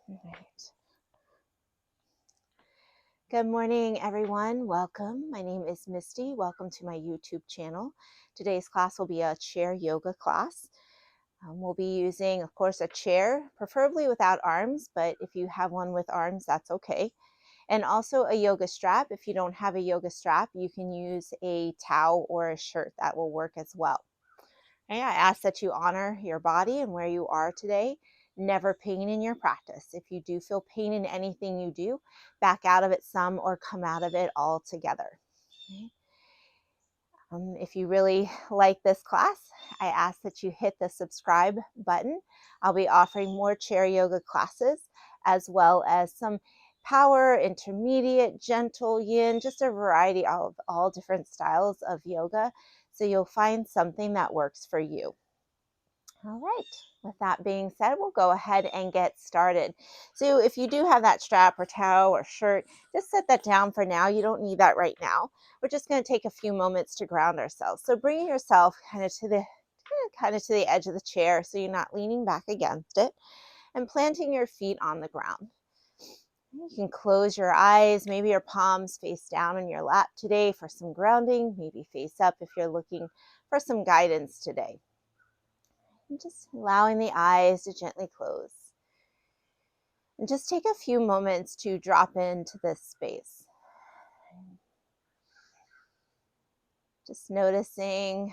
All right. Good morning, everyone. Welcome. My name is Misty. Welcome to my YouTube channel. Today's class will be a chair yoga class. We'll be using, of course, a chair, preferably without arms, but if you have one with arms, that's okay. And also a yoga strap. If you don't have a yoga strap, you can use a towel or a shirt. That will work as well. Okay, I ask that you honor your body and where you are today. Never pain in your practice. If you do feel pain in anything you do, back out of it some or come out of it altogether. Okay. If you really like this class, I ask that you hit the subscribe button. I'll be offering more chair yoga classes as well as some power, intermediate, gentle, yin, just a variety of all different styles of yoga. So you'll find something that works for you. All right, with that being said, we'll go ahead and get started. So if you do have that strap or towel or shirt, just set that down for now. You don't need that right now. We're just going to take a few moments to ground ourselves. So bringing yourself kind of to the edge of the chair so you're not leaning back against it, and planting your feet on the ground. You can close your eyes, maybe your palms face down on your lap today for some grounding, maybe face up if you're looking for some guidance today. And just allowing the eyes to gently close. And just take a few moments to drop into this space. Just noticing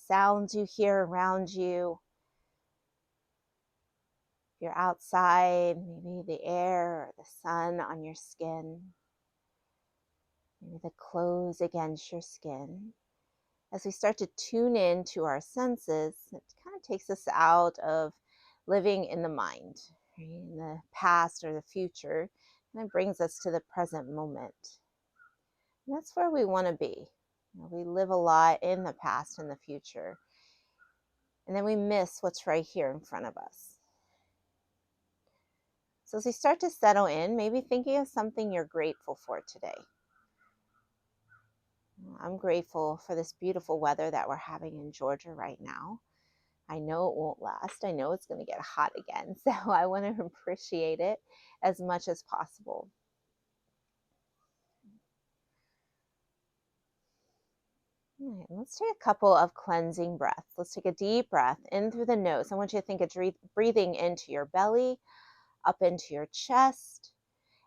sounds you hear around you. If you're outside, maybe the air or the sun on your skin. Maybe the clothes against your skin. As we start to tune in to our senses, it kind of takes us out of living in the mind, right? In the past or the future, and it brings us to the present moment. And that's where we want to be. We live a lot in the past and the future, and then we miss what's right here in front of us. So as we start to settle in, maybe thinking of something you're grateful for today. I'm grateful for this beautiful weather that we're having in Georgia right now. I know it won't last. I know it's going to get hot again. So I want to appreciate it as much as possible. All right, let's take a couple of cleansing breaths. Let's take a deep breath in through the nose. I want you to think of breathing into your belly, up into your chest,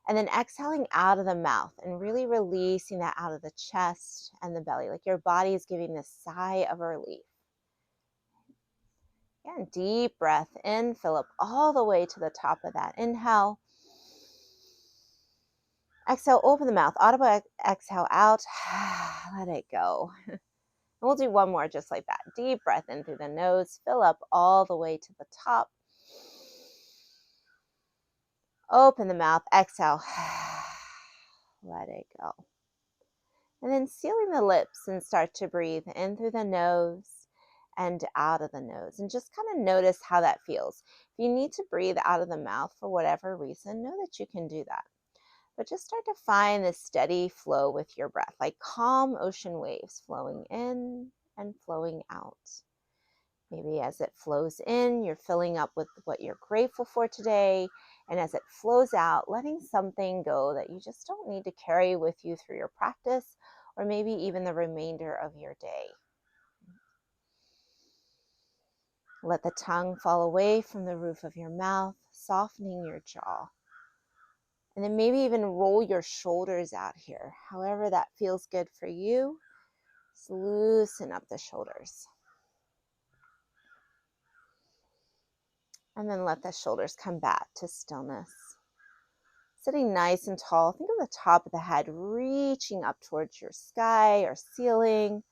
and then exhaling out of the mouth and really releasing that out of the chest and the belly, like your body is giving this sigh of relief. Again, deep breath in, fill up all the way to the top of that inhale. Exhale, open the mouth, audible exhale out, let it go. And we'll do one more just like that. Deep breath in through the nose, fill up all the way to the top. Open the mouth, exhale, let it go. And then sealing the lips and start to breathe in through the nose and out of the nose. And just kind of notice how that feels. If you need to breathe out of the mouth for whatever reason, know that you can do that. But just start to find this steady flow with your breath, like calm ocean waves flowing in and flowing out. Maybe as it flows in, you're filling up with what you're grateful for today. And as it flows out, letting something go that you just don't need to carry with you through your practice or maybe even the remainder of your day. Let the tongue fall away from the roof of your mouth, softening your jaw. And then maybe even roll your shoulders out here. However that feels good for you, just loosen up the shoulders. And then let the shoulders come back to stillness. Sitting nice and tall, think of the top of the head reaching up towards your sky or ceiling.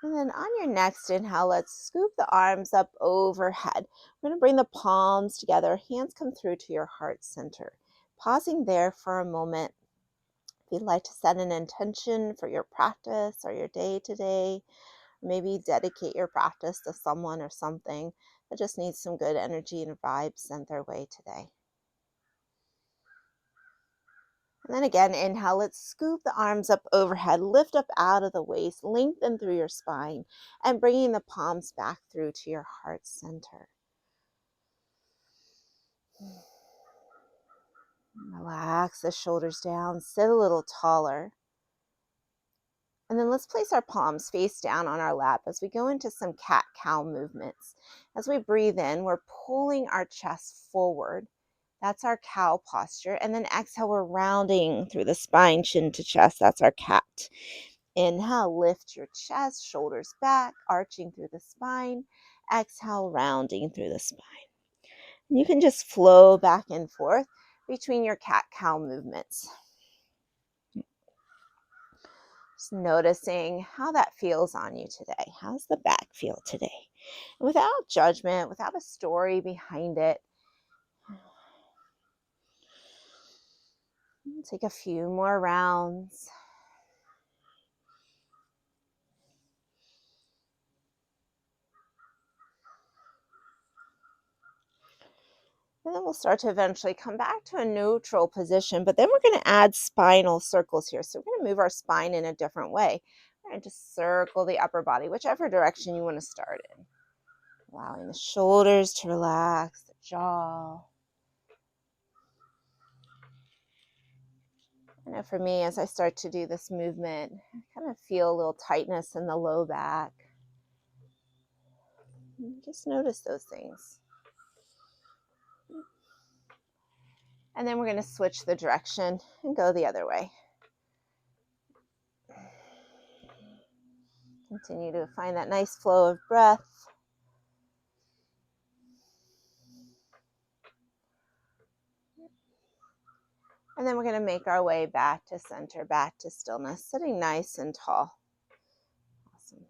And then on your next inhale, let's scoop the arms up overhead. We're going to bring the palms together, hands come through to your heart center. Pausing there for a moment. If you'd like to set an intention for your practice or your day today, maybe dedicate your practice to someone or something that just needs some good energy and vibes sent their way today. And then again, inhale, let's scoop the arms up overhead, lift up out of the waist, lengthen through your spine, and bringing the palms back through to your heart center. Relax the shoulders down, sit a little taller. And then let's place our palms face down on our lap as we go into some cat-cow movements. As we breathe in, we're pulling our chest forward. That's our cow posture. And then exhale, we're rounding through the spine, chin to chest. That's our cat. Inhale, lift your chest, shoulders back, arching through the spine. Exhale, rounding through the spine. And you can just flow back and forth between your cat-cow movements. Just noticing how that feels on you today. How's the back feel today? And without judgment, without a story behind it. Take a few more rounds. And then we'll start to eventually come back to a neutral position, but then we're going to add spinal circles here. So we're going to move our spine in a different way. We're going to just circle the upper body, whichever direction you want to start in. Allowing the shoulders to relax, the jaw. I know for me, as I start to do this movement, I kind of feel a little tightness in the low back. Just notice those things. And then we're going to switch the direction and go the other way. Continue to find that nice flow of breath. And then we're going to make our way back to center, back to stillness, sitting nice and tall. Awesome.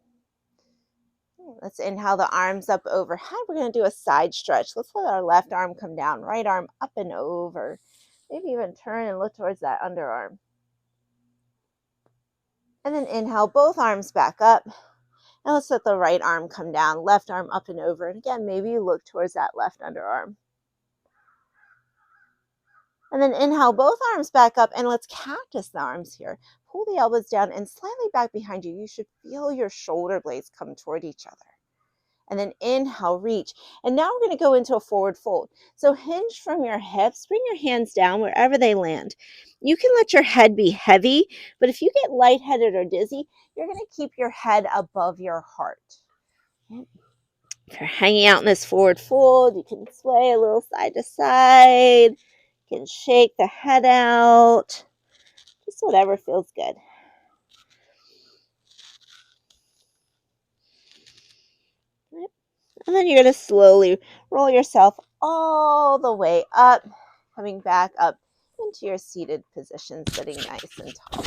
Okay, let's inhale the arms up overhead. We're going to do a side stretch. Let's let our left arm come down, right arm up and over. Maybe even turn and look towards that underarm. And then inhale both arms back up. And let's let the right arm come down, left arm up and over. And again, maybe you look towards that left underarm. And then inhale both arms back up, and let's cactus the arms here. Pull the elbows down and slightly back behind you. You should feel your shoulder blades come toward each other. And then inhale, reach. And now we're going to go into a forward fold. So hinge from your hips, bring your hands down wherever they land. You can let your head be heavy, but if you get lightheaded or dizzy, you're going to keep your head above your heart. If you're hanging out in this forward fold, you can sway a little side to side. You can shake the head out. Just whatever feels good. And then you're going to slowly roll yourself all the way up, coming back up into your seated position, sitting nice and tall.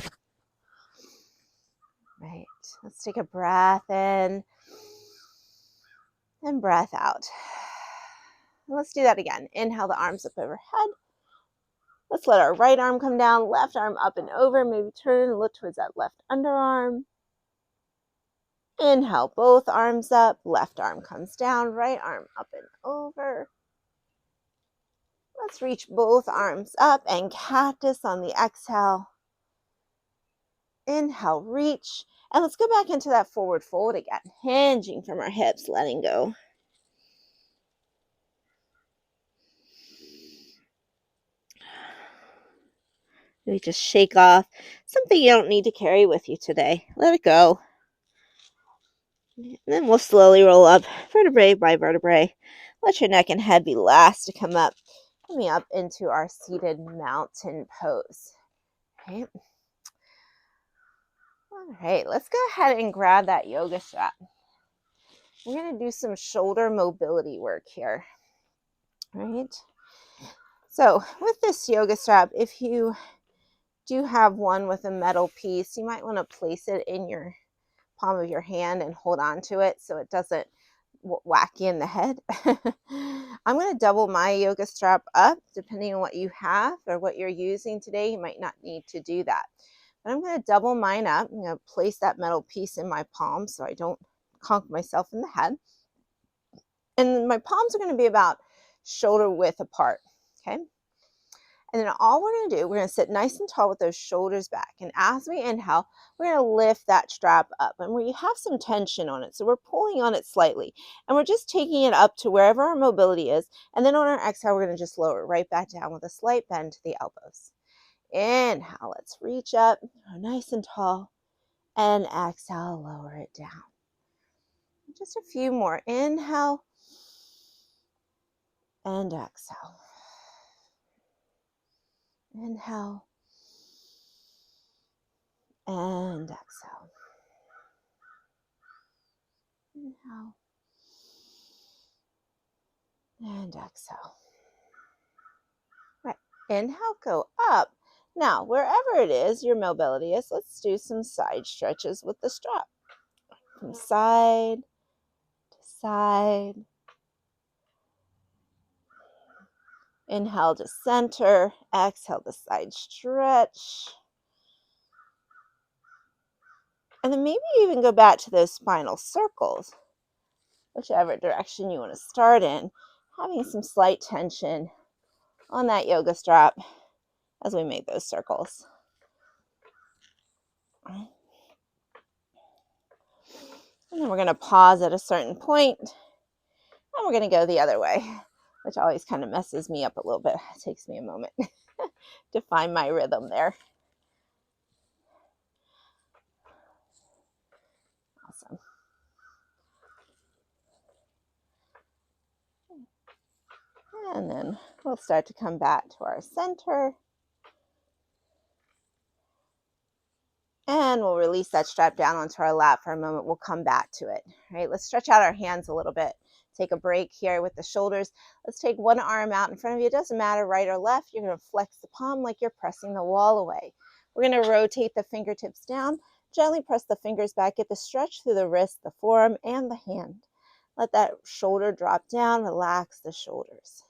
Right. Let's take a breath in and breath out. And let's do that again. Inhale the arms up overhead. Let's let our right arm come down, left arm up and over. Maybe turn and look towards that left underarm. Inhale, both arms up, left arm comes down, right arm up and over. Let's reach both arms up and cactus on the exhale. Inhale, reach. And let's go back into that forward fold again, hinging from our hips, letting go. Maybe just shake off something you don't need to carry with you today. Let it go. And then we'll slowly roll up vertebrae by vertebrae. Let your neck and head be last to come up. Coming up into our seated mountain pose. Okay. All right, let's go ahead and grab that yoga strap. We're going to do some shoulder mobility work here. All right. So with this yoga strap, if you do have one with a metal piece, you might want to place it in your palm of your hand and hold on to it so it doesn't whack you in the head. I'm going to double my yoga strap up depending on what you have or what you're using today. You might not need to do that. But I'm going to double mine up. I'm going to place that metal piece in my palm so I don't conk myself in the head. And my palms are going to be about shoulder width apart. Okay. And then all we're going to do, we're going to sit nice and tall with those shoulders back. And as we inhale, we're going to lift that strap up. And we have some tension on it, so we're pulling on it slightly. And we're just taking it up to wherever our mobility is. And then on our exhale, we're going to just lower it right back down with a slight bend to the elbows. Inhale, let's reach up, nice and tall. And exhale, lower it down. Just a few more. Inhale and exhale. Inhale and exhale. Inhale and exhale. Right. Inhale, go up. Now, wherever it is your mobility is, let's do some side stretches with the strap. From side to side. Inhale to center. Exhale to side stretch. And then maybe even go back to those spinal circles, whichever direction you want to start in, having some slight tension on that yoga strap as we make those circles. And then we're going to pause at a certain point, and we're going to go the other way, which always kind of messes me up a little bit. It takes me a moment to find my rhythm there. Awesome. And then we'll start to come back to our center. And we'll release that strap down onto our lap for a moment. We'll come back to it. All right, let's stretch out our hands a little bit. Take a break here with the shoulders. Let's take one arm out in front of you. It doesn't matter right or left. You're going to flex the palm like you're pressing the wall away. We're going to rotate the fingertips down. Gently press the fingers back. Get the stretch through the wrist, the forearm, and the hand. Let that shoulder drop down. Relax the shoulders.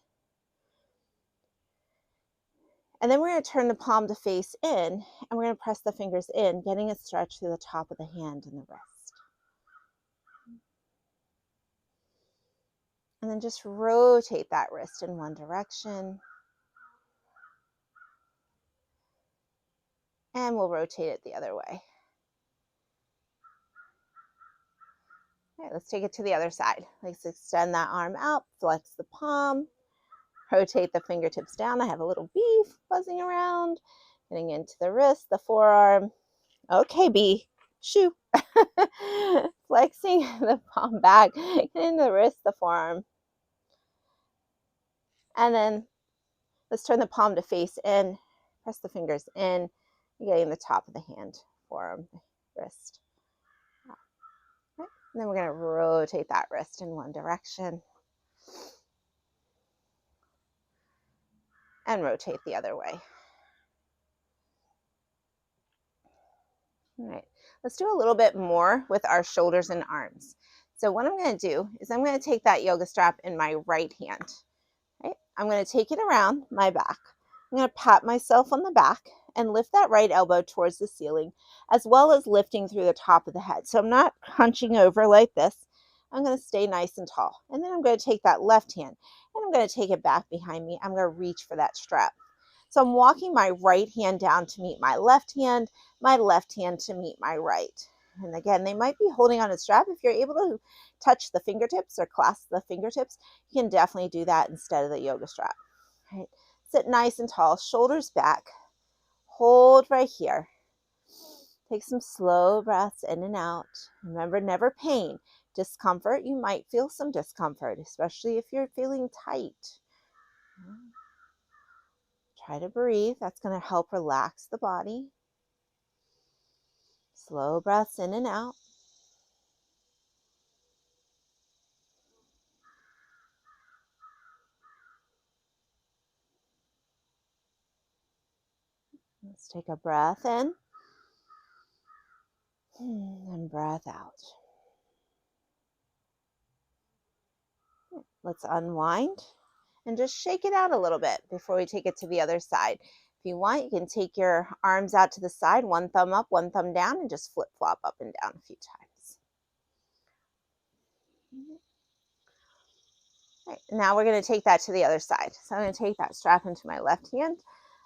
And then we're going to turn the palm to face in, and we're going to press the fingers in, getting a stretch through the top of the hand and the wrist. And then just rotate that wrist in one direction. And we'll rotate it the other way. All right, let's take it to the other side. Let's extend that arm out, flex the palm, rotate the fingertips down. I have a little bee buzzing around, getting into the wrist, the forearm. Okay, bee, shoo. Flexing the palm back, getting the wrist, the forearm. And then let's turn the palm to face in, press the fingers in, getting the top of the hand, forearm, wrist. Okay. And then we're going to rotate that wrist in one direction. And rotate the other way. All right, let's do a little bit more with our shoulders and arms. So what I'm going to do is I'm going to take that yoga strap in my right hand. Right? I'm going to take it around my back. I'm going to pat myself on the back and lift that right elbow towards the ceiling, as well as lifting through the top of the head. So I'm not hunching over like this. I'm going to stay nice and tall. And then I'm going to take that left hand and I'm going to take it back behind me. I'm going to reach for that strap. So I'm walking my right hand down to meet my left hand to meet my right. And again, they might be holding on a strap. If you're able to touch the fingertips or clasp the fingertips, you can definitely do that instead of the yoga strap. Right? Sit nice and tall, shoulders back. Hold right here. Take some slow breaths in and out. Remember, never pain. Discomfort, you might feel some discomfort, especially if you're feeling tight. Try to breathe. That's going to help relax the body. Slow breaths in and out. Let's take a breath in and breath out. Let's unwind and just shake it out a little bit before we take it to the other side. If you want, you can take your arms out to the side, one thumb up, one thumb down, and just flip-flop up and down a few times. All right, now we're going to take that to the other side. So I'm going to take that strap into my left hand.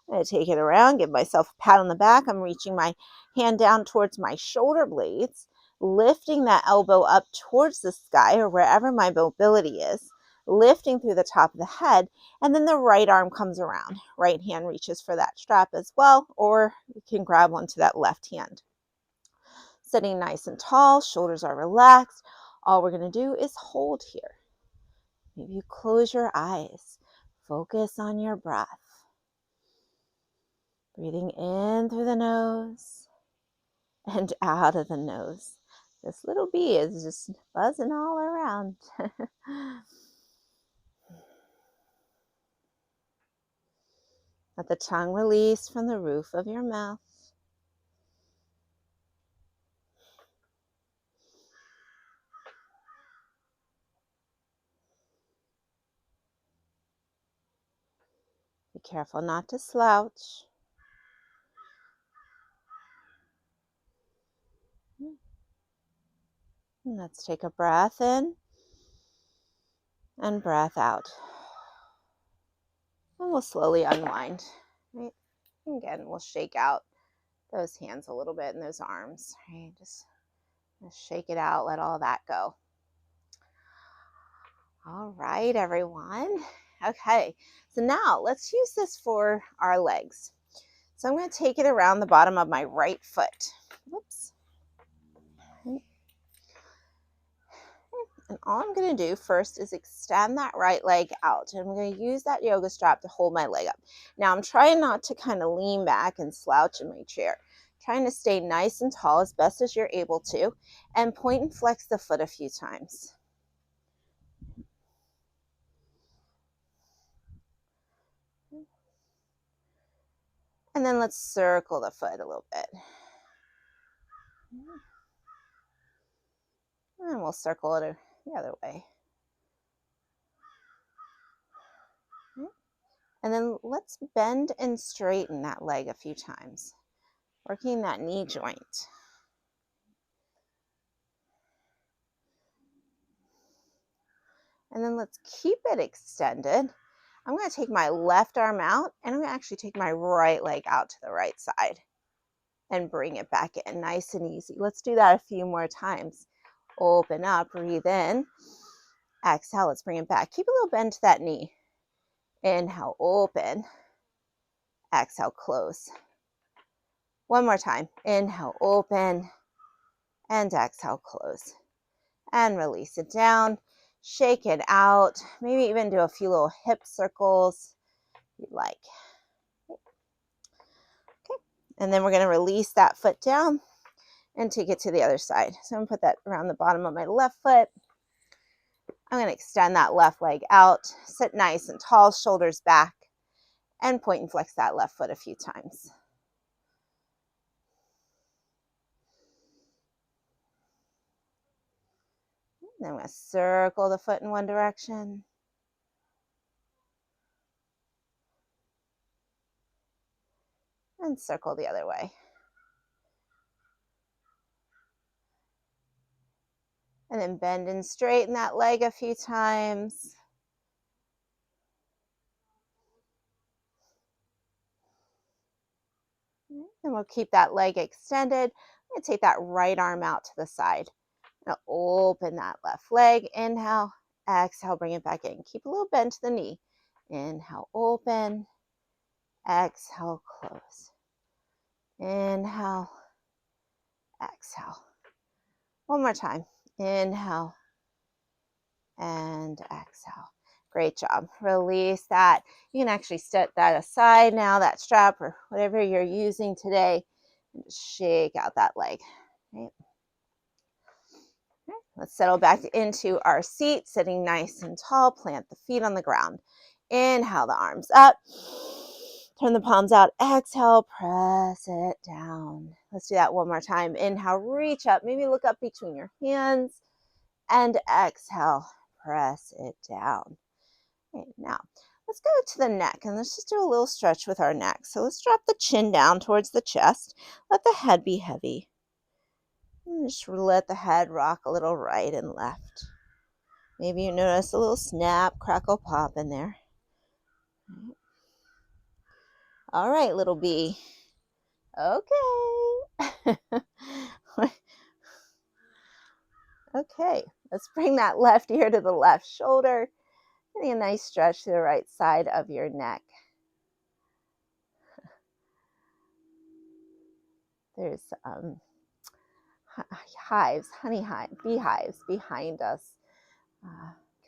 I'm going to take it around, give myself a pat on the back. I'm reaching my hand down towards my shoulder blades, lifting that elbow up towards the sky or wherever my mobility is, lifting through the top of the head, and then the right arm comes around. Right hand reaches for that strap as well, or you can grab onto that left hand. Sitting nice and tall, shoulders are relaxed. All we're going to do is hold here. Maybe you close your eyes. Focus on your breath. Breathing in through the nose and out of the nose. This little bee is just buzzing all around. Let the tongue release from the roof of your mouth. Be careful not to slouch. And let's take a breath in and breath out. And we'll slowly unwind. Right? Again, we'll shake out those hands a little bit and those arms. Right? Just shake it out, let all that go. All right, everyone. Okay, so now let's use this for our legs. So I'm going to take it around the bottom of my right foot. Whoops. And all I'm going to do first is extend that right leg out. And I'm going to use that yoga strap to hold my leg up. Now I'm trying not to kind of lean back and slouch in my chair. Trying to stay nice and tall as best as you're able to. And point and flex the foot a few times. And then let's circle the foot a little bit. And we'll circle it the other way. And then let's bend and straighten that leg a few times, working that knee joint. And then let's keep it extended. I'm going to take my left arm out, and I'm going to actually take my right leg out to the right side and bring it back in nice and easy. Let's do that a few more times. Open up, breathe in. Exhale, let's bring it back. Keep a little bend to that knee. Inhale, open. Exhale, close. One more time. Inhale, open. And exhale, close. And release it down. Shake it out. Maybe even do a few little hip circles if you'd like. Okay. And then we're going to release that foot down and take it to the other side. So I'm going to put that around the bottom of my left foot. I'm going to extend that left leg out. Sit nice and tall, shoulders back, and point and flex that left foot a few times. Then I'm going to circle the foot in one direction. And circle the other way. And then bend and straighten that leg a few times. And we'll keep that leg extended. I'm going to take that right arm out to the side. Now open that left leg. Inhale, exhale, bring it back in. Keep a little bend to the knee. Inhale, open. Exhale, close. Inhale, exhale. One more time. Inhale and exhale. Great job. Release that. You can actually set that aside now, that strap or whatever you're using today, and just shake out that leg. Right. Let's settle back into our seat, sitting nice and tall. Plant the feet on the ground. Inhale the arms up. Turn the palms out. Exhale, press it down. Let's do that one more time. Inhale, reach up. Maybe look up between your hands. And exhale, press it down. Okay, now, let's go to the neck. And let's just do a little stretch with our neck. So let's drop the chin down towards the chest. Let the head be heavy. And just let the head rock a little right and left. Maybe you notice a little snap, crackle, pop in there. All right, little bee. Okay. Okay, let's bring that left ear to the left shoulder. Getting a nice stretch to the right side of your neck. There's hives, beehives behind us,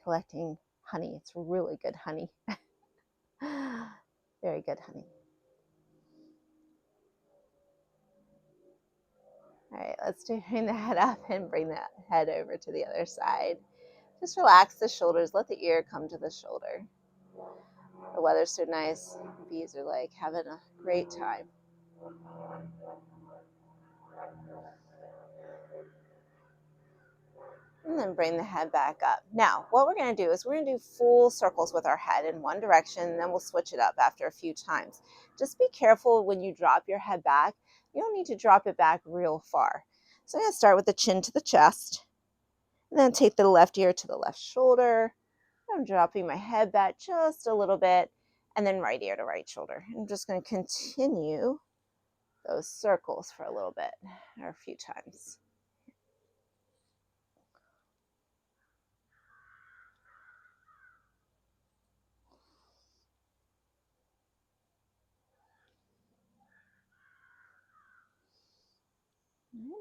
collecting honey. It's really good honey. Very good honey. All right, let's bring the head up and bring that head over to the other side. Just relax the shoulders. Let the ear come to the shoulder. The weather's so nice. Bees are like having a great time. And then bring the head back up. Now, what we're going to do is we're going to do full circles with our head in one direction, and then we'll switch it up after a few times. Just be careful when you drop your head back. You don't need to drop it back real far. So I'm going to start with the chin to the chest, and then take the left ear to the left shoulder. I'm dropping my head back just a little bit, and then right ear to right shoulder. I'm just going to continue those circles for a little bit, or a few times.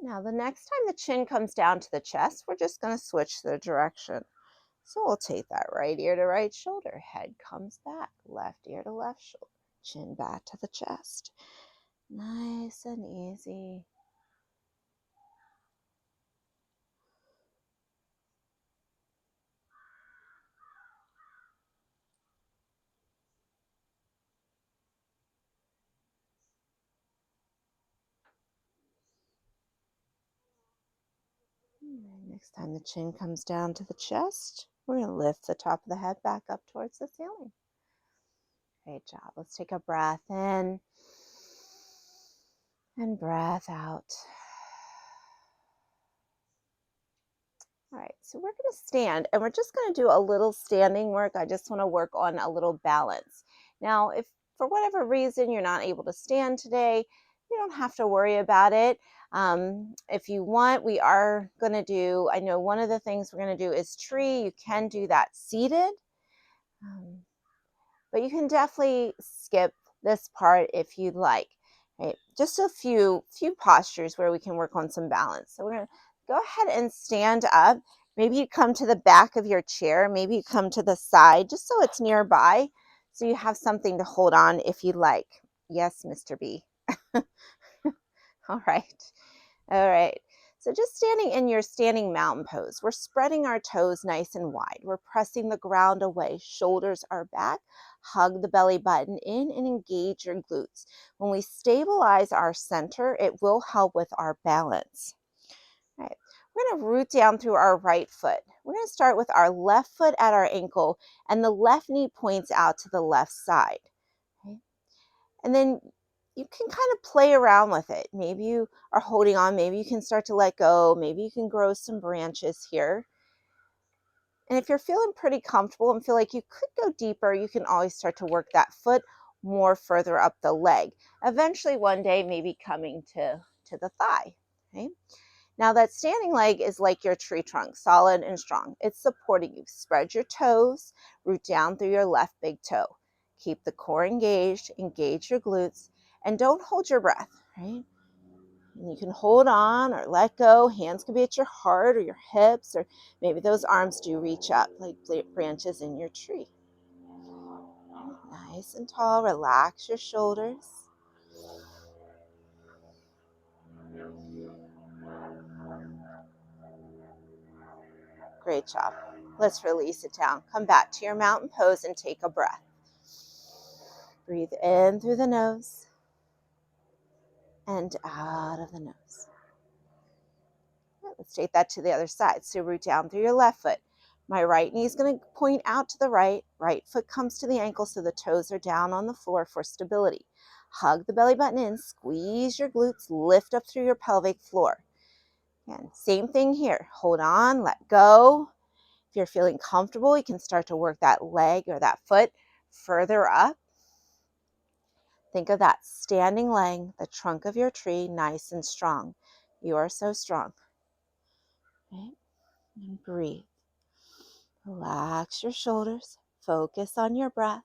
Now, the next time the chin comes down to the chest, we're just going to switch the direction. So we'll take that right ear to right shoulder, head comes back, left ear to left shoulder, chin back to the chest. Nice and easy. Next time the chin comes down to the chest, we're going to lift the top of the head back up towards the ceiling. Great job. Let's take a breath in and breath out. All right, so we're going to stand and we're just going to do a little standing work. I just want to work on a little balance. Now, if for whatever reason you're not able to stand today, you don't have to worry about it. If you want, we are going to do, I know one of the things we're going to do is tree. You can do that seated, but you can definitely skip this part if you'd like. Right? Just a few postures where we can work on some balance. So we're going to go ahead and stand up. Maybe you come to the back of your chair. Maybe you come to the side just so it's nearby, so you have something to hold on if you like. Yes, Mr. B. All right. All right. So just standing in your standing mountain pose, we're spreading our toes nice and wide. We're pressing the ground away. Shoulders are back. Hug the belly button in and engage your glutes. When we stabilize our center, it will help with our balance. All right. We're going to root down through our right foot. We're going to start with our left foot at our ankle, and the left knee points out to the left side. Okay. And then you can kind of play around with it. Maybe you are holding on, maybe you can start to let go, maybe you can grow some branches here. And if you're feeling pretty comfortable and feel like you could go deeper, you can always start to work that foot more further up the leg. Eventually one day, maybe coming to the thigh. Okay. Now that standing leg is like your tree trunk, solid and strong. It's supporting you. Spread your toes, root down through your left big toe. Keep the core engaged, engage your glutes, and don't hold your breath, right? And you can hold on or let go. Hands can be at your heart or your hips, or maybe those arms do reach up like branches in your tree. Nice and tall. Relax your shoulders. Great job. Let's release it down. Come back to your mountain pose and take a breath. Breathe in through the nose and out of the nose. Let's take that to the other side. So root down through your left foot. My right knee is going to point out to the right. Right foot comes to the ankle so the toes are down on the floor for stability. Hug the belly button in, squeeze your glutes, lift up through your pelvic floor. And same thing here. Hold on, let go. If you're feeling comfortable, you can start to work that leg or that foot further up. Think of that standing leg, the trunk of your tree, nice and strong. You are so strong. Right? And breathe. Relax your shoulders. Focus on your breath.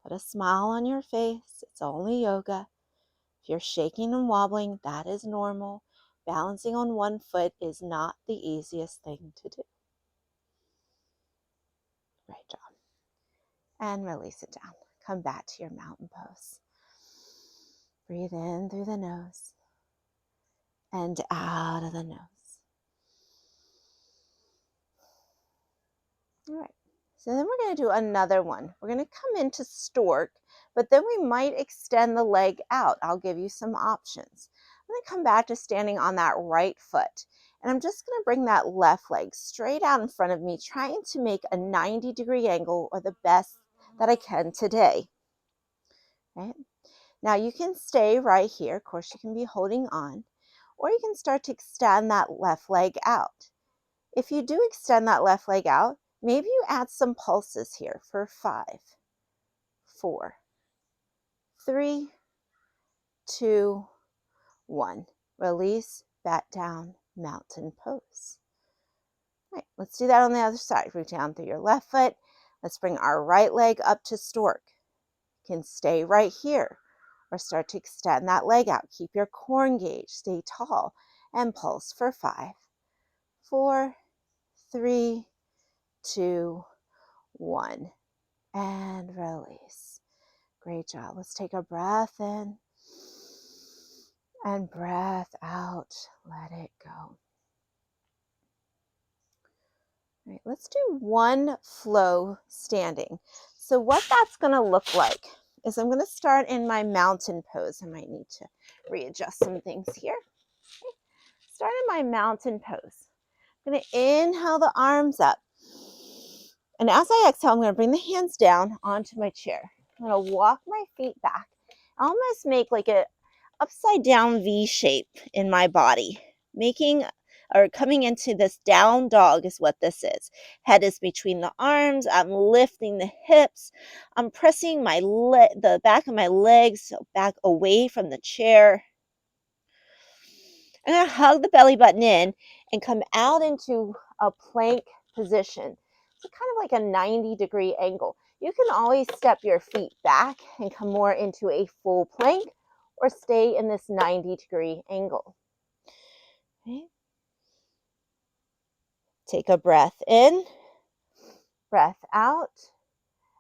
Put a smile on your face. It's only yoga. If you're shaking and wobbling, that is normal. Balancing on one foot is not the easiest thing to do. Great job. And release it down. Come back to your mountain pose. Breathe in through the nose and out of the nose. All right. So then we're going to do another one. We're going to come into stork, but then we might extend the leg out. I'll give you some options. I'm going to come back to standing on that right foot. And I'm just going to bring that left leg straight out in front of me, trying to make a 90-degree angle, or the best that I can today. Right? Now you can stay right here. Of course, you can be holding on, or you can start to extend that left leg out. If you do extend that left leg out, maybe you add some pulses here for 5, 4, 3, 2, 1. Release, back down, mountain pose. All right, let's do that on the other side. Root down through your left foot. Let's bring our right leg up to stork. You can stay right here or start to extend that leg out. Keep your core engaged, stay tall, and pulse for 5, 4, 3, 2, 1. And release. Great job. Let's take a breath in and breath out. Let it go. All right, let's do one flow standing. So what that's going to look like is I'm going to start in my mountain pose. I might need to readjust some things here. Okay. Start in my mountain pose. I'm going to inhale the arms up. And as I exhale, I'm going to bring the hands down onto my chair. I'm going to walk my feet back. Almost make like a upside down V shape in my body. Coming into this down dog is what this is. Head is between the arms. I'm lifting the hips. I'm pressing the back of my legs back away from the chair. I'm going to hug the belly button in and come out into a plank position. So kind of like a 90-degree angle. You can always step your feet back and come more into a full plank, or stay in this 90-degree angle. Okay. Take a breath in, breath out,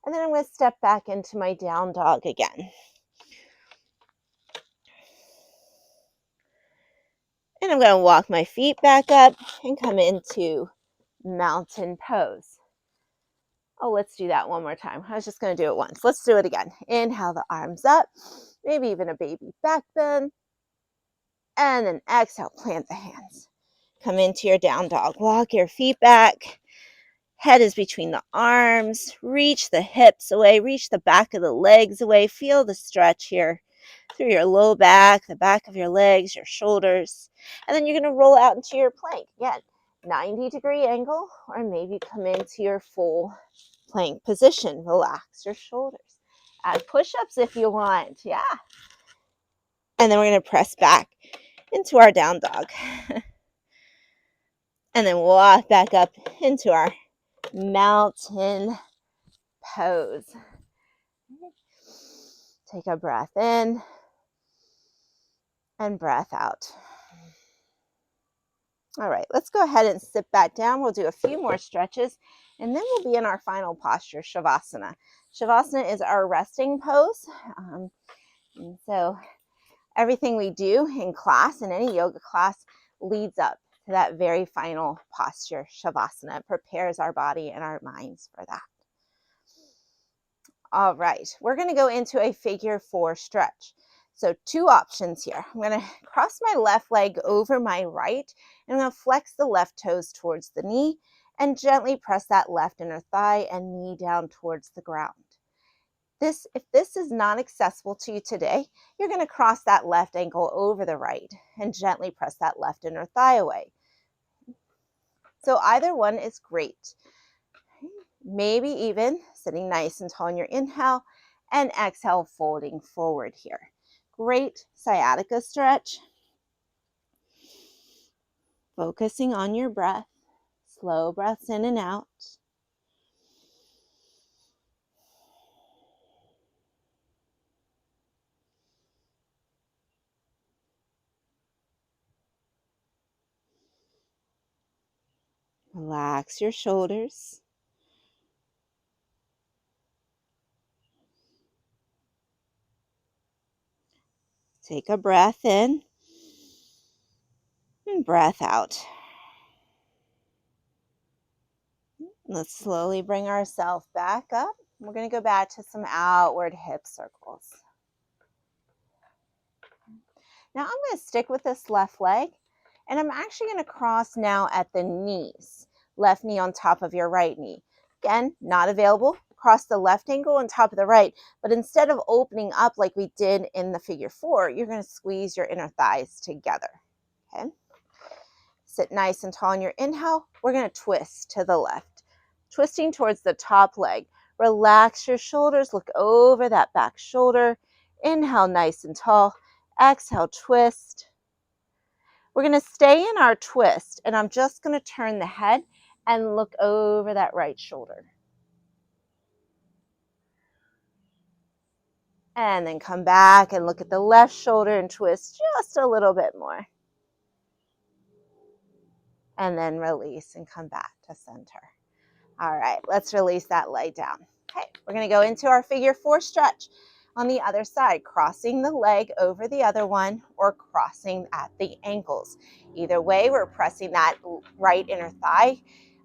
and then I'm going to step back into my down dog again. And I'm going to walk my feet back up and come into mountain pose. Oh, let's do that one more time. I was just going to do it once. Let's do it again. Inhale the arms up, maybe even a baby back bend. And then exhale, plant the hands. Come into your down dog. Walk your feet back. Head is between the arms. Reach the hips away. Reach the back of the legs away. Feel the stretch here through your low back, the back of your legs, your shoulders. And then you're going to roll out into your plank. Again, 90-degree angle, or maybe come into your full plank position. Relax your shoulders. Add push-ups if you want. Yeah. And then we're going to press back into our down dog. And then walk back up into our mountain pose. Take a breath in and breath out. All right, let's go ahead and sit back down. We'll do a few more stretches, and then we'll be in our final posture, Shavasana. Shavasana is our resting pose. And so everything we do in class, in any yoga class, leads up to that very final posture, Shavasana. It prepares our body and our minds for that. All right, we're going to go into a figure 4 stretch. So 2 options here. I'm going to cross my left leg over my right, and I'm going to flex the left toes towards the knee and gently press that left inner thigh and knee down towards the ground. If this is not accessible to you today, you're going to cross that left ankle over the right and gently press that left inner thigh away. So either one is great. Maybe even sitting nice and tall in your inhale And exhale, folding forward here. Great sciatica stretch. Focusing on your breath. Slow breaths in and out. Relax your shoulders. Take a breath in and breath out. Let's slowly bring ourselves back up. We're going to go back to some outward hip circles. Now I'm going to stick with this left leg, and I'm actually going to cross now at the knees. Left knee on top of your right knee. Again, not available. Cross the left ankle on top of the right, but instead of opening up like we did in the figure 4, you're going to squeeze your inner thighs together. Okay? Sit nice and tall on your inhale. We're going to twist to the left, twisting towards the top leg. Relax your shoulders. Look over that back shoulder. Inhale nice and tall. Exhale, twist. We're going to stay in our twist, and I'm just going to turn the head and look over that right shoulder. And then come back and look at the left shoulder and twist just a little bit more. And then release and come back to center. All right, let's release that leg down. Okay, we're going to go into our figure 4 stretch on the other side, crossing the leg over the other one or crossing at the ankles. Either way, we're pressing that right inner thigh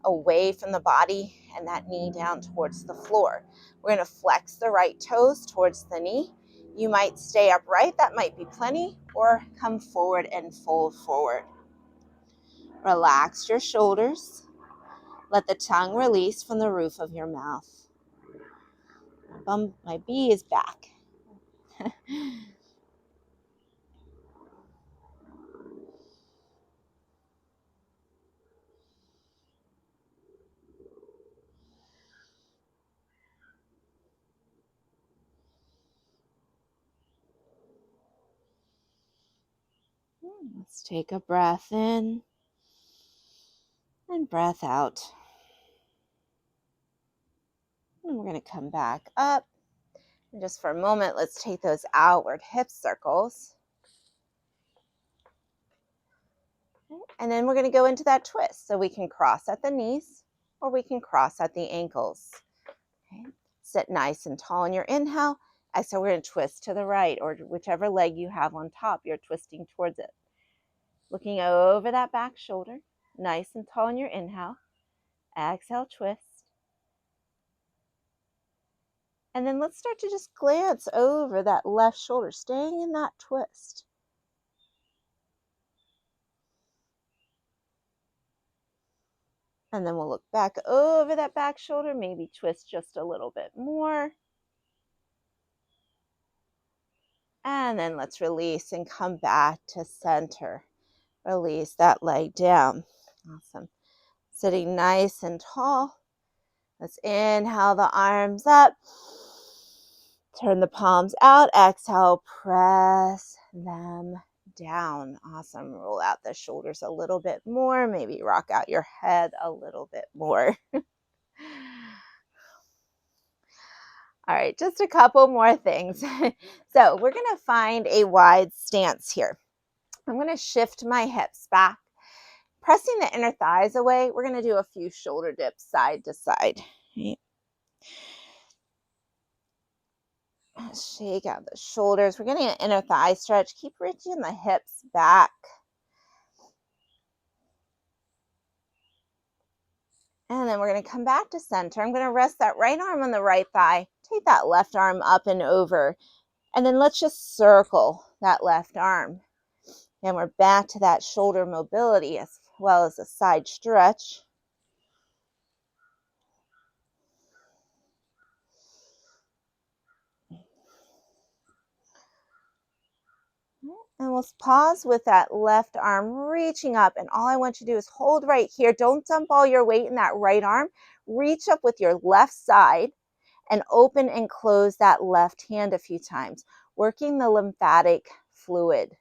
away from the body and that knee down towards the floor. We're going to flex the right toes towards the knee. You might stay upright, that might be plenty, or come forward and fold forward. Relax your shoulders. Let the tongue release from the roof of your mouth. My bee is back. Let's take a breath in and breath out. And we're going to come back up. And just for a moment, let's take those outward hip circles. And then we're going to go into that twist. So we can cross at the knees or we can cross at the ankles. Okay. Sit nice and tall in your inhale. So we're going to twist to the right, or whichever leg you have on top, you're twisting towards it. Looking over that back shoulder, nice and tall in your inhale. Exhale, twist. And then let's start to just glance over that left shoulder, staying in that twist. And then we'll look back over that back shoulder, maybe twist just a little bit more. And then let's release and come back to center. Release that leg down. Awesome. Sitting nice and tall. Let's inhale the arms up. Turn the palms out. Exhale, press them down. Awesome. Roll out the shoulders a little bit more. Maybe rock out your head a little bit more. All right, just a couple more things. So we're going to find a wide stance here. I'm going to shift my hips back. Pressing the inner thighs away, we're going to do a few shoulder dips side to side. Right. Shake out the shoulders. We're getting an inner thigh stretch. Keep reaching the hips back. And then we're going to come back to center. I'm going to rest that right arm on the right thigh. Take that left arm up and over. And then let's just circle that left arm. And we're back to that shoulder mobility as well as a side stretch. And we'll pause with that left arm reaching up. And all I want you to do is hold right here. Don't dump all your weight in that right arm. Reach up with your left side and open and close that left hand a few times, working the lymphatic fluid.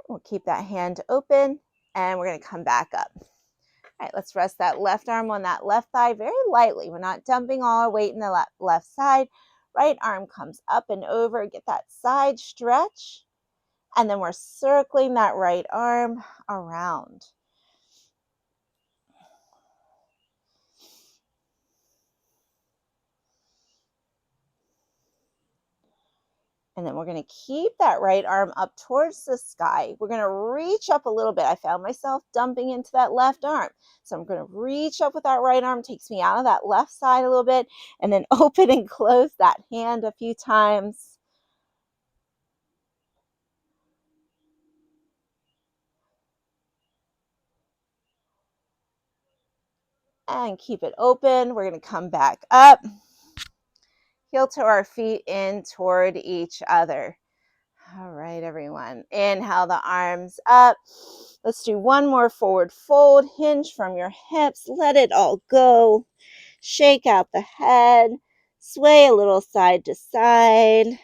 We'll keep that hand open and we're going to come back up. All right, let's rest that left arm on that left thigh very lightly. We're not dumping all our weight in the left side. Right arm comes up and over. Get that side stretch. And then we're circling that right arm around. And then we're going to keep that right arm up towards the sky. We're going to reach up a little bit. I found myself dumping into that left arm. So I'm going to reach up with that right arm, takes me out of that left side a little bit, and then open and close that hand a few times. And keep it open. We're going to come back up. Heel to our feet in toward each other. All right, everyone. Inhale the arms up. Let's do one more forward fold. Hinge from your hips. Let it all go. Shake out the head. Sway a little side to side.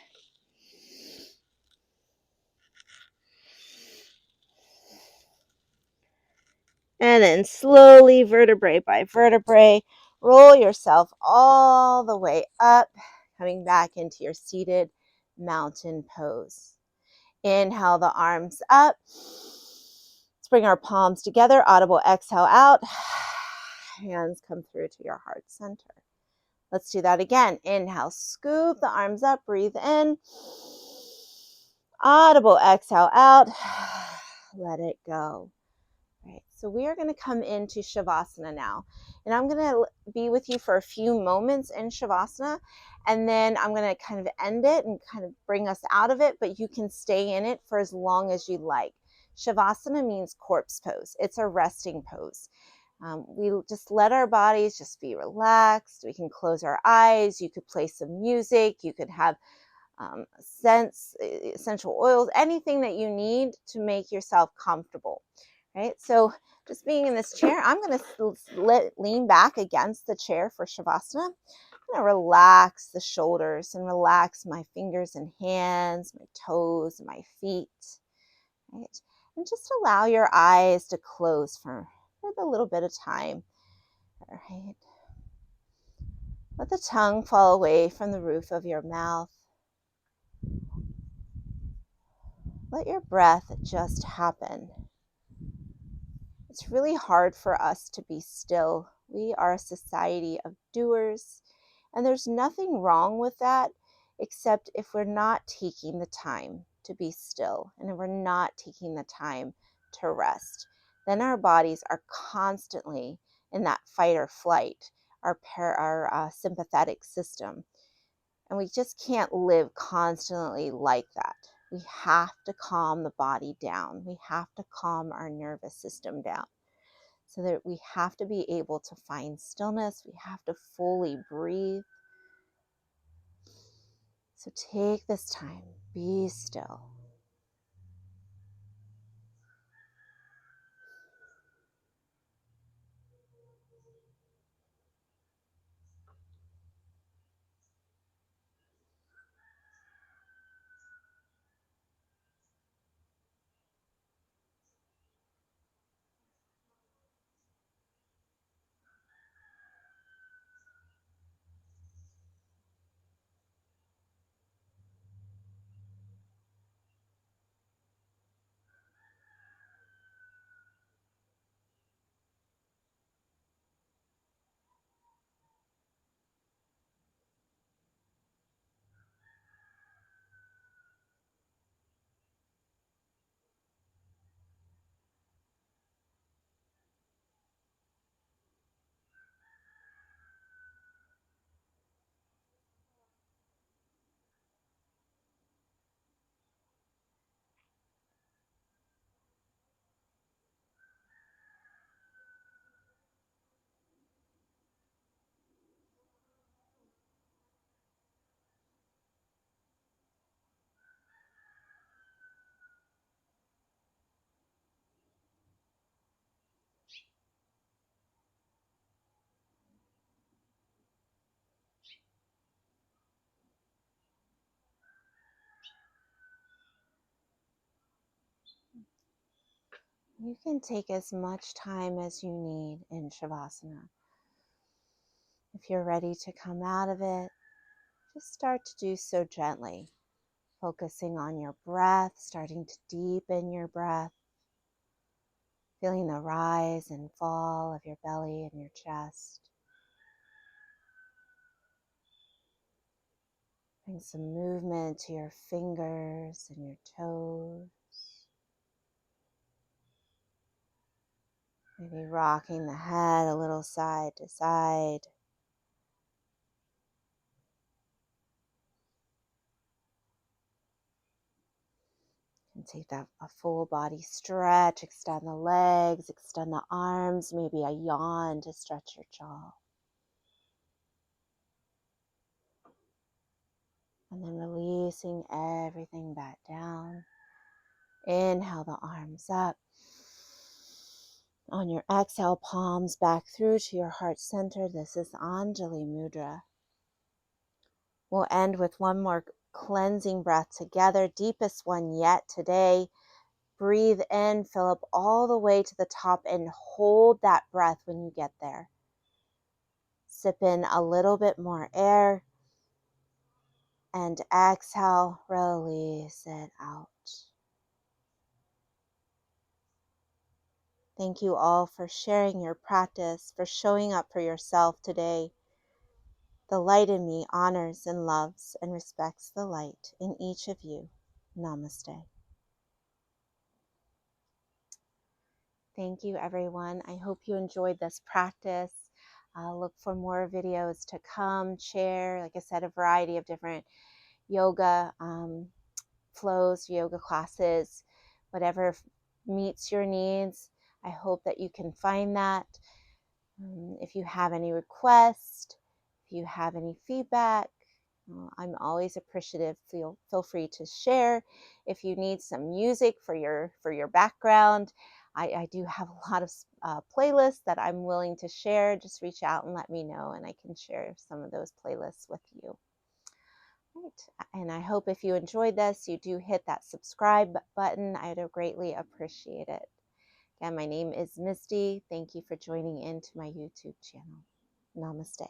And then slowly, vertebrae by vertebrae, roll yourself all the way up, coming back into your seated mountain pose. Inhale the arms up. Let's bring our palms together. Audible exhale out. Hands come through to your heart center. Let's do that again. Inhale, scoop the arms up, breathe in. Audible exhale out. Let it go. Right, so we are going to come into Shavasana now. And I'm going to be with you for a few moments in Shavasana. And then I'm going to kind of end it and kind of bring us out of it. But you can stay in it for as long as you like. Shavasana means corpse pose. It's a resting pose. We just let our bodies just be relaxed. We can close our eyes. You could play some music. You could have essential oils, anything that you need to make yourself comfortable. Right, so just being in this chair, I'm going to lean back against the chair for Shavasana. I'm going to relax the shoulders and relax my fingers and hands, my toes, my feet. Right, and just allow your eyes to close for a little bit of time. All right, let the tongue fall away from the roof of your mouth. Let your breath just happen. It's really hard for us to be still. We are a society of doers, and there's nothing wrong with that, except if we're not taking the time to be still, and if we're not taking the time to rest, then our bodies are constantly in that fight or flight, our sympathetic system, and we just can't live constantly like that. We have to calm the body down. We have to calm our nervous system down. So that we have to be able to find stillness. We have to fully breathe. So take this time, be still. You can take as much time as you need in Shavasana. If you're ready to come out of it, just start to do so gently, focusing on your breath, starting to deepen your breath, feeling the rise and fall of your belly and your chest. Bring some movement to your fingers and your toes. Maybe rocking the head a little side to side. And take that a full body stretch, extend the legs, extend the arms, maybe a yawn to stretch your jaw. And then releasing everything back down. Inhale the arms up. On your exhale, palms back through to your heart center. This is Anjali Mudra. We'll end with one more cleansing breath together, deepest one yet today. Breathe in, fill up all the way to the top, and hold that breath when you get there. Sip in a little bit more air, and exhale, release it out. Thank you all for sharing your practice, for showing up for yourself today. The light in me honors and loves and respects the light in each of you. Namaste. Thank you, everyone. I hope you enjoyed this practice. Look for more videos to come, share, like I said, a variety of different yoga flows, yoga classes, whatever meets your needs. I hope that you can find that. If you have any requests, if you have any feedback, I'm always appreciative. Feel free to share. If you need some music for your background, I do have a lot of playlists that I'm willing to share. Just reach out and let me know, and I can share some of those playlists with you. Right. And I hope if you enjoyed this, you do hit that subscribe button. I'd greatly appreciate it. Again, my name is Misty. Thank you for joining into my YouTube channel. Namaste.